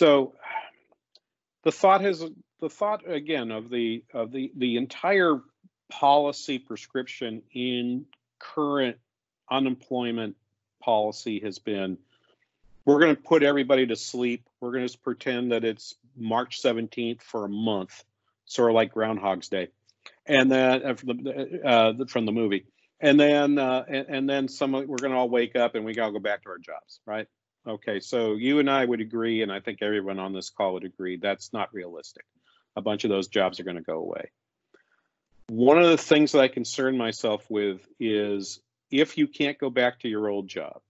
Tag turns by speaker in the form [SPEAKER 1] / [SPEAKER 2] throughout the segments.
[SPEAKER 1] So the thought again of the entire policy prescription in current unemployment policy has been, we're going to put everybody to sleep. We're going to pretend that it's March 17th for a month, sort of like Groundhog's Day, and then from the movie, and then we're going to all wake up and we got to go back to our jobs, right? Okay, so you and I would agree, and I think everyone on this call would agree, that's not realistic. A bunch of those jobs are going to go away. One of the things that I concern myself with is if you can't go back to your old job,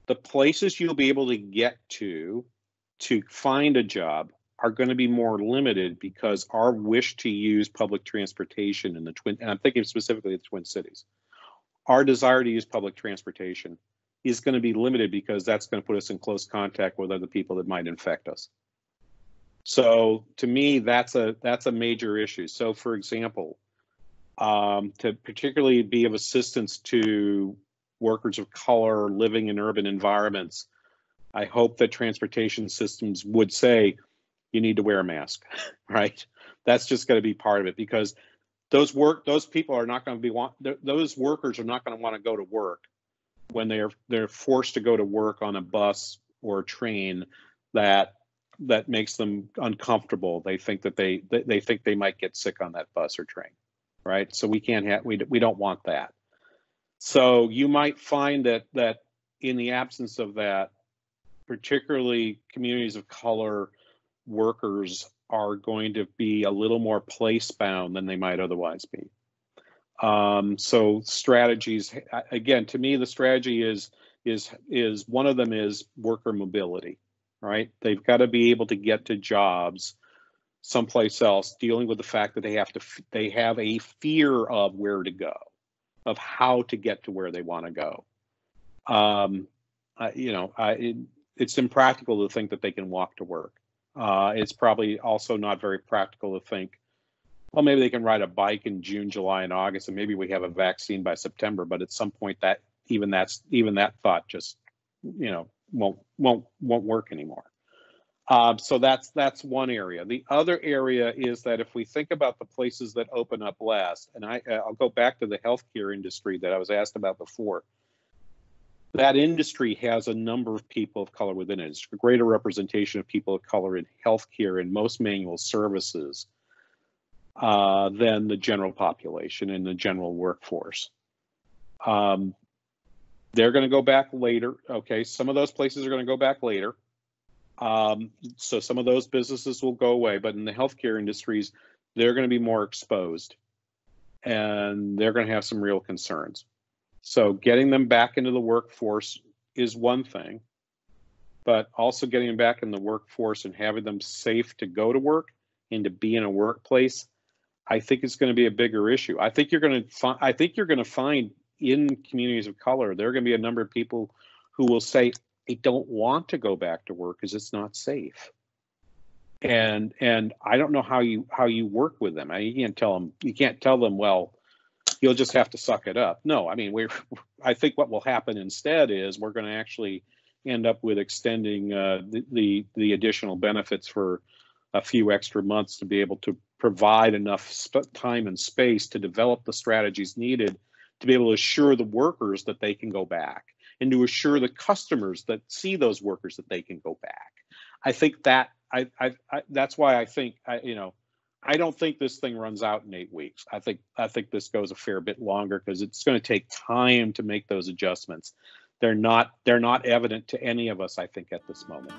[SPEAKER 1] the places you'll be able to get to find a job are going to be more limited because our wish to use public transportation in the and I'm thinking specifically of the Twin Cities, our desire to use public transportation is going to be limited because that's going to put us in close contact with other people that might infect us. So to me, that's a major issue. So for example, to particularly be of assistance to workers of color living in urban environments, I hope that transportation systems would say you need to wear a mask, right? That's just going to be part of it, because those people are not going to be those workers are not going to want to go to work when they're forced to go to work on a bus or a train that makes them uncomfortable. They think that they think they might get sick on that bus or train, right? So we don't want that. So you might find that in the absence of that, particularly communities of color workers are going to be a little more place bound than they might otherwise be. So strategies, again, to me, the strategy is one of them is worker mobility, right? They've got to be able to get to jobs someplace else, dealing with the fact that they have a fear of where to go, of how to get to where they want to go. It's impractical to think that they can walk to work. It's probably also not very practical to think, well, maybe they can ride a bike in June, July, and August, and maybe we have a vaccine by September. But at some point, that thought just, won't work anymore. So that's one area. The other area is that if we think about the places that open up last, and I'll go back to the healthcare industry that I was asked about before. That industry has a number of people of color within it. It's a greater representation of people of color in healthcare and most manual services than the general population and the general workforce. They're going to go back later. Okay, some of those places are going to go back later. So some of those businesses will go away, but in the healthcare industries, they're going to be more exposed and they're going to have some real concerns. So getting them back into the workforce is one thing, but also getting them back in the workforce and having them safe to go to work and to be in a workplace, I think it's going to be a bigger issue. I think you're going to find in communities of color, there are going to be a number of people who will say, I don't want to go back to work because it's not safe. And I don't know how you work with them. You can't tell them, well, you'll just have to suck it up. No, I mean, I think what will happen instead is we're going to actually end up with extending the additional benefits for a few extra months to be able to provide enough time and space to develop the strategies needed to be able to assure the workers that they can go back and to assure the customers that see those workers that they can go back. I think that that's why I think I don't think this thing runs out in 8 weeks. I think this goes a fair bit longer because it's going to take time to make those adjustments. They're not evident to any of us, I think, at this moment.